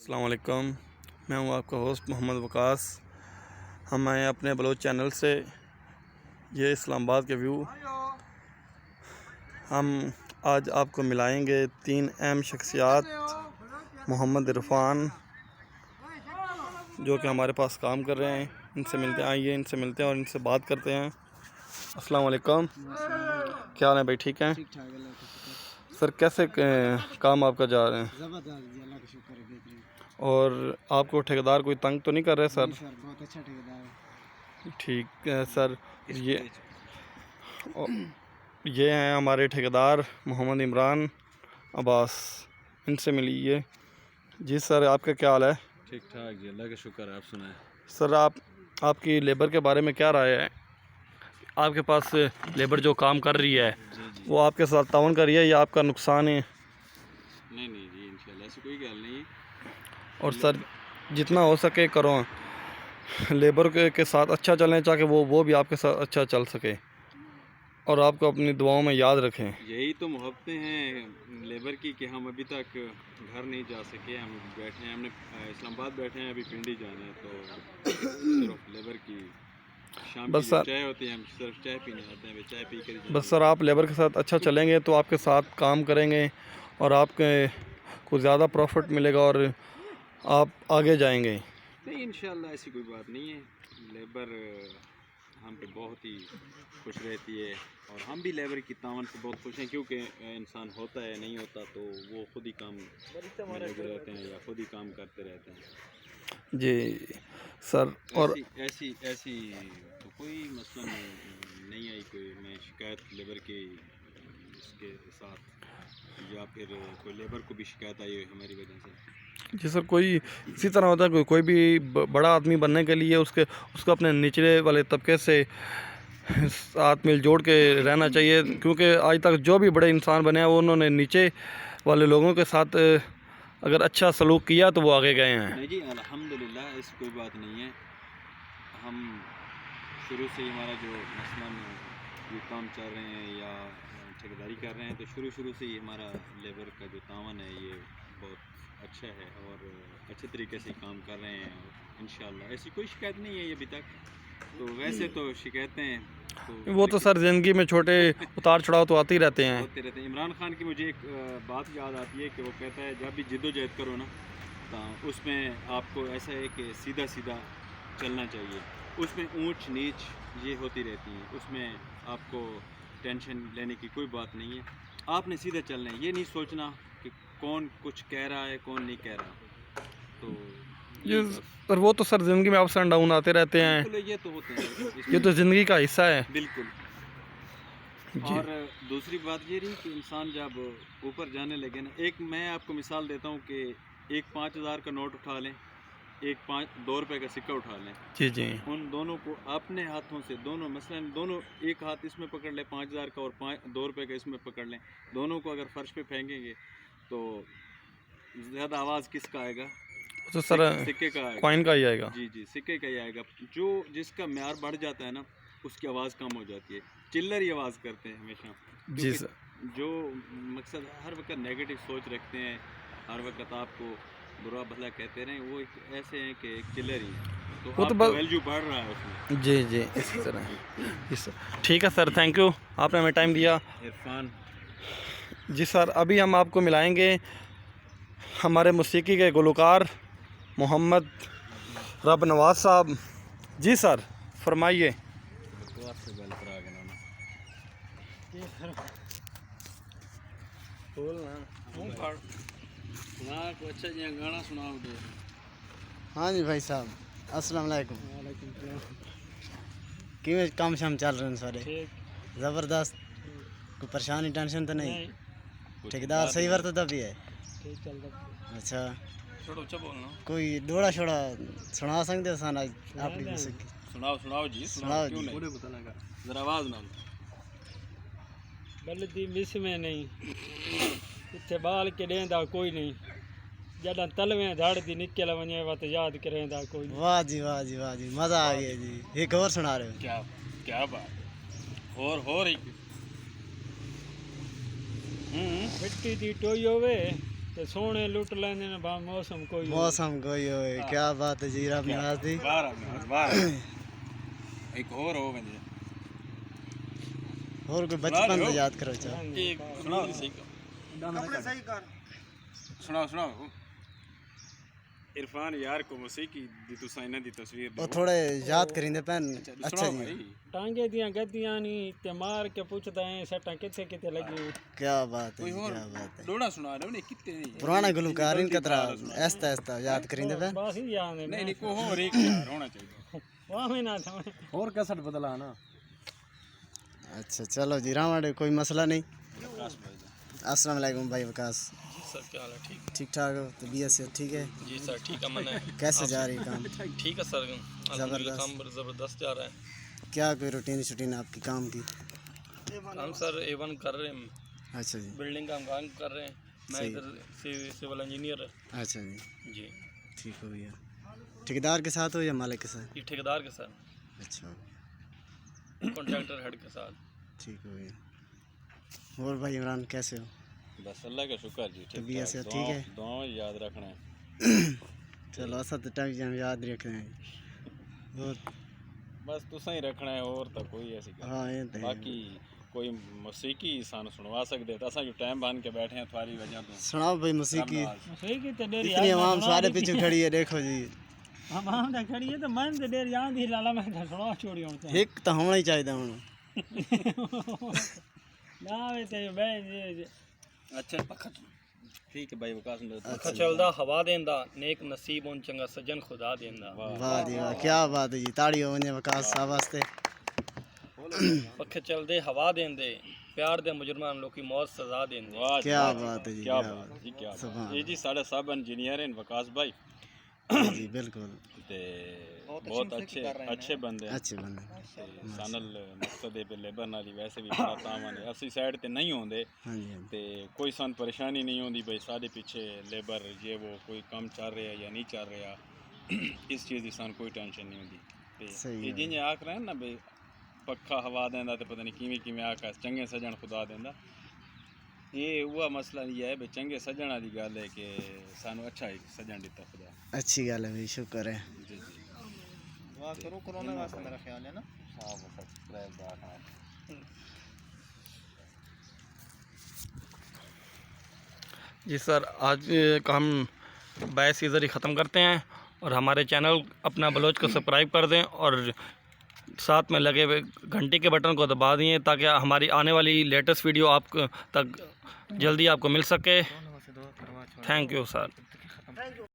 अस्सलाम वालेकुम। मैं हूं आपका होस्ट मोहम्मद वकास। हम आए अपने बलोच चैनल से। ये इस्लामाबाद के व्यू। हम आज आपको मिलाएंगे 3 अहम शख्सियात। मोहम्मद इरफान जो कि हमारे पास काम कर रहे हैं, इनसे मिलते हैं। आइए इनसे मिलते हैं और इनसे बात करते हैं। अस्सलाम वालेकुम। क्या हाल है भाई? ठीक हैं सर? कैसे काम आपका जा रहे हैं? और आपको ठेकेदार कोई तंग तो नहीं कर रहे सर? बहुत अच्छा ठेकेदार है। ठीक है सर। ये हैं हमारे ठेकेदार मोहम्मद इमरान अब्बास। इनसे मिलिए। जी सर, आपका क्या हाल है? ठीक ठाक जी, अल्लाह का शुक्र है। आप सुनाएं सर, आपकी लेबर के बारे में क्या राय है? आपके पास लेबर जो काम कर रही है जी वो आपके साथ ताउन कर रही है या आपका नुकसान है? नहीं जी, इंशाल्लाह ऐसी कोई गल नहीं है। और सर, जितना हो सके करो, लेबर के साथ अच्छा चलें ताकि वो भी आपके साथ अच्छा चल सके और आपको अपनी दुआओं में याद रखें। यही तो मोहब्बतें हैं लेबर की कि हम अभी तक घर नहीं जा सके। हम बैठे हैं, हमने इस्लामाबाद बैठे हैं, अभी पिंडी जाना है। तो सिर्फ लेबर की शाम बस की सर, चाय होती है, हम सिर्फ चाय पीने आते हैं, चाय पी कर बस सर, आप लेबर के साथ अच्छा चलेंगे तो आपके साथ काम करेंगे और आपके को ज़्यादा प्रॉफिट मिलेगा और आप आगे जाएंगे। नहीं, इंशाल्लाह ऐसी कोई बात नहीं है। लेबर हम पे बहुत ही खुश रहती है और हम भी लेबर की तावन से बहुत खुश हैं, क्योंकि इंसान होता है, नहीं होता तो वो खुद ही काम में लगे रहते हैं या खुद ही काम करते रहते हैं। जी सर। और ऐसी ऐसी तो कोई मसला नहीं आई कोई मैं शिकायत लेबर के इसके साथ, या फिर कोई लेबर को भी शिकायत आई है हमारी वजह से। जी सर, कोई इसी तरह होता है, कोई भी बड़ा आदमी बनने के लिए उसको अपने निचले वाले तबके से साथ मिल जोड़ के रहना चाहिए, क्योंकि आज तक जो भी बड़े इंसान बने हैं वो उन्होंने नीचे वाले लोगों के साथ अगर अच्छा सलूक किया तो वो आगे गए हैं। नहीं जी, अल्हम्दुलिल्लाह ऐसी कोई बात नहीं है। हम शुरू से ही हमारा जो मसलन ये काम चल रहे हैं या ठेकेदारी कर रहे हैं, तो शुरू से ही हमारा लेबर का जो तावन है ये बहुत अच्छा है और अच्छे तरीके से काम कर रहे हैं। और इंशाल्लाह ऐसी कोई शिकायत नहीं है अभी तक। तो वैसे तो शिकायतें तो वो तो सर ज़िंदगी में छोटे उतार चढ़ाव तो आते ही रहते हैं। होते रहते हैं। इमरान खान की मुझे एक बात याद आती है कि वो कहता है जब भी जिद्दोजहद करो ना तो उसमें आपको ऐसा है कि सीधा सीधा चलना चाहिए। उसमें ऊंच नीच ये होती रहती हैं, उसमें आपको टेंशन लेने की कोई बात नहीं है। आपने सीधा चलना है, ये नहीं सोचना कि कौन कुछ कह रहा है कौन नहीं कह रहा। तो ये पर वो तो सर ज़िंदगी में अप्स एंड डाउन आते रहते हैं। ये तो होते हैं, ये तो ज़िंदगी का हिस्सा है। बिल्कुल। और दूसरी बात ये रही कि इंसान जब ऊपर जाने लगे ना, एक मैं आपको मिसाल देता हूँ कि एक 5000 का नोट उठा लें, एक 2 रुपये का सिक्का उठा लें। जी जी। उन दोनों को अपने हाथों से दोनों मसलन दोनों एक हाथ इसमें पकड़ लें 5000 का और 2 रुपये का इसमें पकड़ लें, दोनों को अगर फर्श पे फेंकेंगे तो ज़्यादा आवाज़ किसका आएगा? तो सर सिक्के का आएगा, कॉइन का ही आएगा। जी सिक्के का ही आएगा। जो जिसका म्यार बढ़ जाता है ना उसकी आवाज़ कम हो जाती है, चिल्लर ही आवाज़ करते हैं हमेशा। जी सर। जो मकसद हर वक्त नेगेटिव सोच रखते हैं, हर वक्त आपको बुरा भला कहते रहें, वो एक ऐसे हैं कि एक चिल्लर ही है। तो वो तो वैल्यू बढ़ रहा है उसमें। जी जी, इसी तरह। जी सर, ठीक है सर, थैंक यू, आपने हमें टाइम दिया। इरफान जी सर, अभी हम आपको मिलाएंगे हमारे मौसीकी के गुलकार मोहम्मद रब नवाज साहब। जी सर, फरमाइए। अच्छा जी, गाना सुनाओ दे। हाँ जी भाई साहब, अस्सलाम वालेकुम। किवें काम शाम चल रहे हैं सारे? ज़बरदस्त। कोई परेशानी टेंशन तो नहीं? ठेकेदार सही वरतता भी है? अच्छा, कोई डोड़ा छोड़ा सुना सकते हो सन आपकी मौसीकी? सुनाओ जी, सुनाओ जी। जरा आवाज़ ना बलदी मिस में नहीं इत्थे बाल के देंदा कोई नहीं, जॾहिं तलवें धड़ दी निकल वञे वत याद करेंदा कोई नहीं। वाह जी वाह जी वाह जी, मज़ा आ गया जी। एक और सुना रहे हो? क्या बात। और मिट्टी दी टोई होवे ते सोने लुट लेंदे ने बा मौसम कोई मौसम कोई होए क्या बात है जी रब नवाज दी एक और हो वंजे और कोई बचपन तो याद करो चा एक सुनाओ इरफान यार को मौसीकी दी तुसा इना दी तस्वीर वो थोड़े याद करिंदे पैन अच्छा जी टांगे दियां गद्दियां नी ते मार के पूछदा है सट्टा किथे किथे लगी क्या बात है क्या बात है लोड़ा सुना रहे हो ने कितने नहीं पुराना गुलकार इनका तरह ऐसा ऐसा याद करिंदे पैन बस ही याद है नहीं को और एक यार होना चाहिए वाह में ना था और कैसेट बदला ना अच्छा चलो जी रावण कोई मसला नहीं अस्सलाम वालेकुम भाई विकास सर क्या हाल है? ठीक ठीक ठाक हो तबीयत से ठीक है जी सर, ठीक है। मैंने कैसे जा रही काम ठीक है सर, अल्हम्दुलिल्लाह काम ज़बरदस्त जा रहा है। क्या कोई रूटीन शूटीन आपकी काम की हम सर A1 कर रहे हैं, अच्छा जी बिल्डिंग का काम कर रहे हैं। मैं सही। इधर सिविल इंजीनियर अच्छा जी जी। ठीक हो भैया ठेकेदार के साथ हो या मालिक के साथ ये ठेकेदार के साथ, अच्छा कॉन्ट्रैक्टर हेड के साथ। ठीक हो भैया और भाई इमरान कैसे हो बस अल्लाह का शुक्र जी तबीयत से ठीक है दुआओं याद रखना है चलो असा तो टाइम हम याद रख रहे हैं और बस तुसा ही रखना है और तो कोई ऐसी गल हाँ ये तो है। बाकी कोई मौसीकी सानू सुनवा सकदे तो असा जो टाइम बांध के बैठे हैं तुम्हारी वजह तो सुनाओ भाई मौसीकी सही की ते डेरी इतनी आवाम सारे पीछे खड़ी है देखो जी हम दा खड़ी है तो मन ते डेरी याद ही लाला मैं सुना छोड़ी होता एक तो होना ही चाहिए हूँ ना वे ते मैं अच्छा ठीक है भाई विकास अच्छा चलदा हवा देंदा, नेक नसीब उन चंगा सजन खुदा देंदा। वाह जी वाह क्या बात है जी ताड़ी हो वने विकास साहब वास्ते पखे चलदे हवा देंदे, प्यार दे मुजरमान लोकी मौत सजा देंदे। वाह क्या बात है जी क्या क्या बात जी क्या सुभान बात। ये जी साढ़े सब इंजीनियर हैं विकास भाई बात। जी बिल्कुल ते बहुत अच्छे बंदे हैं अच्छे बंदे सानल मकसद है पे लेबर नाली वैसे भी बड़ा तामन है असली साइड ते नहीं होंदे हाँ जी हाँ ते कोई सन परेशानी नहीं होंदी भाई साढ़े पीछे लेबर ये वो कोई काम चल रहा है या नहीं चल रहा इस चीज़ की सन कोई टेंशन नहीं होंदी ते सही ये है। जिन्हें आख रहे हैं ना भाई पक्का हवा देंदा ते पता नहीं किवें किवें आखा चंगे सजन खुदा देंदा ये हुआ मसला ये है भाई चंगे सजन वाली गल है कि सानू अच्छा ही सजन दिता खुदा अच्छी गल है भाई शुक्र है जी जी दुआ करो कोरोना वास्ते मेरा ख्याल है ना हाँ वो सब्सक्राइब बात जी सर, आज का हम बहस इधर ही ख़त्म करते हैं और हमारे चैनल अपना बलोच को सब्सक्राइब कर दें और साथ में लगे हुए घंटी के बटन को दबा दिए ताकि हमारी आने वाली लेटेस्ट वीडियो आप तक जल्दी आपको मिल सके। Thank you sir.